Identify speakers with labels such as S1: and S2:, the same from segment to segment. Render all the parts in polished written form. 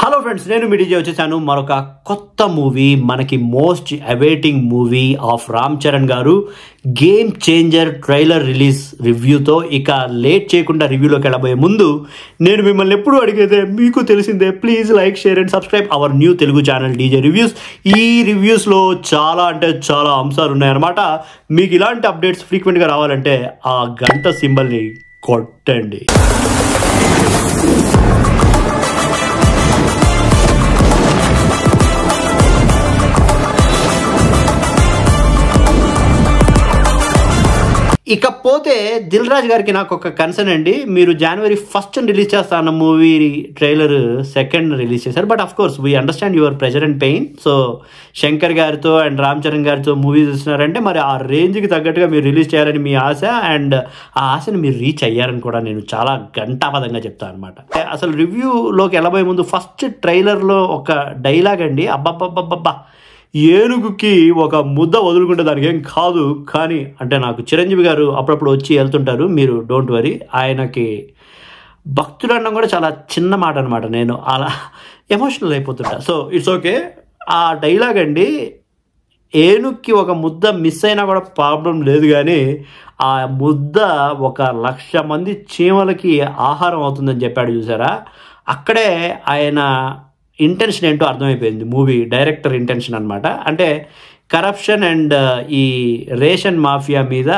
S1: Hello friends, నేను మీ DJ వచ్చేసాను. మరొక కొత్త మూవీ, మనకి most awaiting movie of Ram Charan గారు గేమ్ చేంజర్ ట్రైలర్ రిలీజ్ రివ్యూతో. ఇక లేట్ చేయకుండా రివ్యూలోకి వెళ్ళబోయే ముందు నేను మిమ్మల్ని ఎప్పుడు అడిగేదే మీకు తెలిసిందే, please like, share and subscribe our new Telugu channel DJ reviews. ఈ రివ్యూస్లో చాలా అంటే చాలా అంశాలు ఉన్నాయన్నమాట. మీకు ఇలాంటి అప్డేట్స్ ఫ్రీక్వెంట్గా రావాలంటే ఆ గంట సింబల్ని కొట్టండి. ఇకపోతే దిల్ రాజు గారికి నాకు ఒక కన్సర్న్ అండి. మీరు January 1st రిలీజ్ చేస్తా అన్న మూవీ ట్రైలర్ 2nd రిలీజ్ చేశారు. But of course we understand your pressure and pain. So Shankar గారితో అండ్ రామ్ చరణ్ గారితో మూవీ చూస్తున్నారంటే మరి ఆ రేంజ్కి తగ్గట్టుగా మీరు రిలీజ్ చేయాలని మీ ఆశ, అండ్ ఆ ఆశను మీరు రీచ్ అయ్యారని కూడా నేను చాలా ఘంటాపదంగా చెప్తాను అనమాట. అసలు రివ్యూలోకి వెళ్ళబోయే ముందు ఫస్ట్ ట్రైలర్లో ఒక డైలాగ్ అండి, అబ్బబ్బబ్బబ్బబ్బా, ఏనుగుకి ఒక ముద్ద వదులుకుంటే దానికి ఏం కాదు. కానీ అంటే నాకు చిరంజీవి గారు అప్పుడప్పుడు వచ్చి వెళ్తుంటారు, మీరు డోంట్ వరీ. ఆయనకి భక్తులు అనడం కూడా చాలా చిన్న మాట అనమాట. నేను అలా ఎమోషనల్ అయిపోతుంటా. So it's okay. ఆ డైలాగ్ అండి, ఏనుగుకి ఒక ముద్ద మిస్ అయినా కూడా ప్రాబ్లం లేదు, కానీ ఆ ముద్ద 1,00,000 మంది చీమలకి ఆహారం అవుతుందని చెప్పాడు చూసారా. అక్కడే ఆయన ఇంటెన్షన్ ఏంటో అర్థమైపోయింది, మూవీ డైరెక్టర్ ఇంటెన్షన్ అనమాట. అంటే కరప్షన్ అండ్ ఈ రేషన్ మాఫియా మీద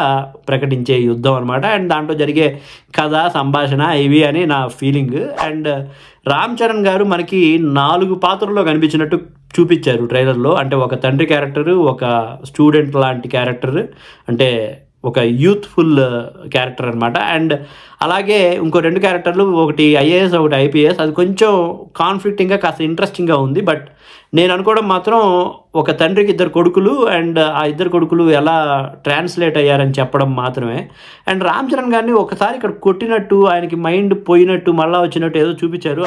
S1: ప్రకటించే యుద్ధం అనమాట. అండ్ దాంట్లో జరిగే కథ, సంభాషణ ఇవి అని నా ఫీలింగ్. అండ్ రామ్ చరణ్ గారు మనకి 4 పాత్రల్లో కనిపించినట్టు చూపించారు ట్రైలర్లో. అంటే ఒక తండ్రి క్యారెక్టర్, ఒక స్టూడెంట్ లాంటి క్యారెక్టర్, అంటే ఒక యూత్ఫుల్ క్యారెక్టర్ అనమాట. అండ్ అలాగే ఇంకో 2 క్యారెక్టర్లు, ఒకటి IAS ఒకటి IPS. అది కొంచెం కాన్ఫ్లిక్టింగ్గా కాస్త ఇంట్రెస్టింగ్గా ఉంది. బట్ నేను అనుకోవడం మాత్రం ఒక తండ్రికి 2 కొడుకులు, అండ్ ఆ 2 కొడుకులు ఎలా ట్రాన్స్లేట్ అయ్యారని చెప్పడం మాత్రమే. అండ్ రామ్ చరణ్ గారిని ఒకసారి ఇక్కడ కొట్టినట్టు, ఆయనకి మైండ్ పోయినట్టు, మళ్ళా వచ్చినట్టు ఏదో చూపించారు.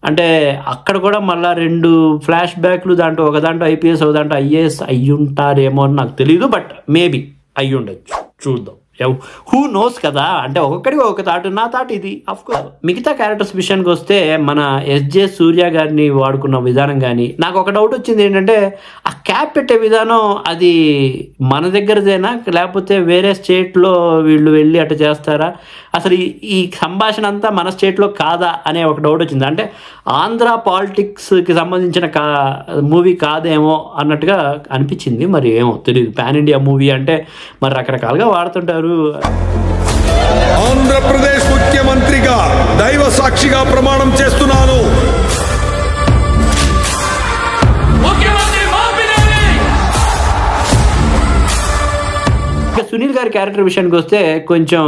S1: అంటే అక్కడ కూడా మళ్ళీ 2 ఫ్లాష్ బ్యాక్లు, దాంట్లో ఒక దాంట్లో IPS, ఒక దాంట్లో IAS అయ్యుంటారేమో అని నాకు తెలియదు. బట్ మేబీ అయ్యి ఉండొచ్చు, చూద్దాం. హూ నోస్ కదా. అంటే ఒక్కొక్కడికి ఒక థాట్, నా థాట్ ఇది. అఫ్కోర్స్ మిగతా క్యారెక్టర్స్ విషయానికి వస్తే మన SJ సూర్య గారిని వాడుకున్న విధానం కానీ, నాకు ఒక డౌట్ వచ్చింది ఏంటంటే, ఆ క్యాప్ పెట్టే విధానం అది మన దగ్గరదేనా, లేకపోతే వేరే స్టేట్లో వీళ్ళు వెళ్ళి అట్లా చేస్తారా, అసలు ఈ సంభాషణ అంతా మన స్టేట్లో కాదా అనే ఒక డౌట్ వచ్చింది. అంటే ఆంధ్ర పాలిటిక్స్కి సంబంధించిన మూవీ కాదేమో అన్నట్టుగా అనిపించింది. మరి ఏమో తెలియదు. పాన్ ఇండియా మూవీ అంటే మరి రకరకాలుగా వాడుతుంటారు.
S2: ఆంధ్రప్రదేశ్ ముఖ్యమంత్రిగా దైవ సాక్షిగా ప్రమాణం చేస్తున్నాను.
S1: సునీల్ గారి క్యారెక్టర్ విషయానికి వస్తే కొంచెం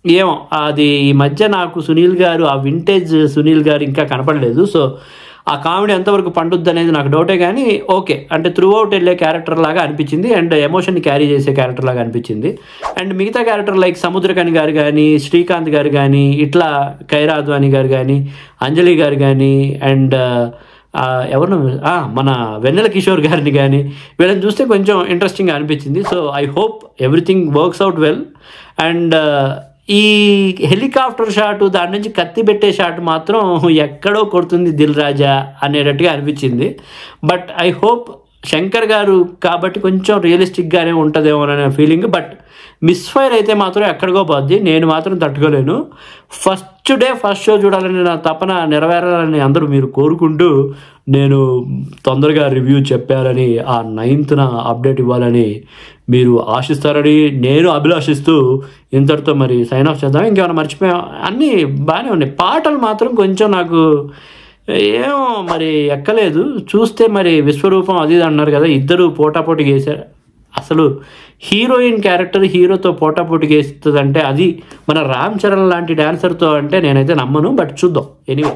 S1: ఏమో, అది ఈ మధ్య నాకు సునీల్ గారు, ఆ వింటేజ్ సునీల్ గారు ఇంకా కనపడలేదు. సో ఆ కామెడీ ఎంతవరకు పండుద్ది అనేది నాకు డౌటే. కానీ ఓకే, అంటే త్రూ అవుట్ వెళ్ళే క్యారెక్టర్ లాగా అనిపించింది, అండ్ ఎమోషన్ని క్యారీ చేసే క్యారెక్టర్ లాగా అనిపించింది. అండ్ మిగతా క్యారెక్టర్ లైక్ సముద్రకని గారు కానీ, శ్రీకాంత్ గారు కానీ, ఇట్లా ఖైరా అద్వానీ గారు కానీ, అంజలి గారు కానీ, అండ్ ఎవరు మన వెన్నెల కిషోర్ గారిని కానీ, వీళ్ళని చూస్తే కొంచెం ఇంట్రెస్టింగ్గా అనిపించింది. So I hope everything works out well. And ఈ హెలికాప్టర్ షాటు, దాని నుంచి కత్తి పెట్టే షాట్ మాత్రం ఎక్కడో కొడుతుంది దిల్ రాజా అనేటట్టుగా అనిపించింది. బట్ ఐ హోప్ శంకర్ గారు కాబట్టి కొంచెం రియలిస్టిక్గానే ఉంటుందేమో అనే ఫీలింగ్. బట్ మిస్ఫైర్ అయితే మాత్రం ఎక్కడికో పోద్ది, నేను మాత్రం తట్టుకోలేను. ఫస్ట్ షో చూడాలని నా తపన నెరవేరాలని అందరూ మీరు కోరుకుంటూ, నేను తొందరగా రివ్యూ చెప్పాలని, ఆ 9th అప్డేట్ ఇవ్వాలని మీరు ఆశిస్తారని నేను అభిలాషిస్తూ ఇంతటితో మరి సైన్ ఆఫ్ చేద్దాం. ఇంకేమైనా మర్చిపోయా, అన్నీ బాగానే ఉన్నాయి. పాటలు మాత్రం కొంచెం నాకు ఏమో మరి ఎక్కలేదు. చూస్తే మరి విశ్వరూపం అది అన్నారు కదా, ఇద్దరు పోటాపోటీగా వేశారు. అసలు హీరోయిన్ క్యారెక్టర్ హీరోతో పోటాపోటీగా వేస్తుందంటే అది మన రామ్ చరణ్ లాంటి డాన్సర్తో అంటే నేనైతే నమ్మను. బట్ చూద్దాం. ఎనీవే.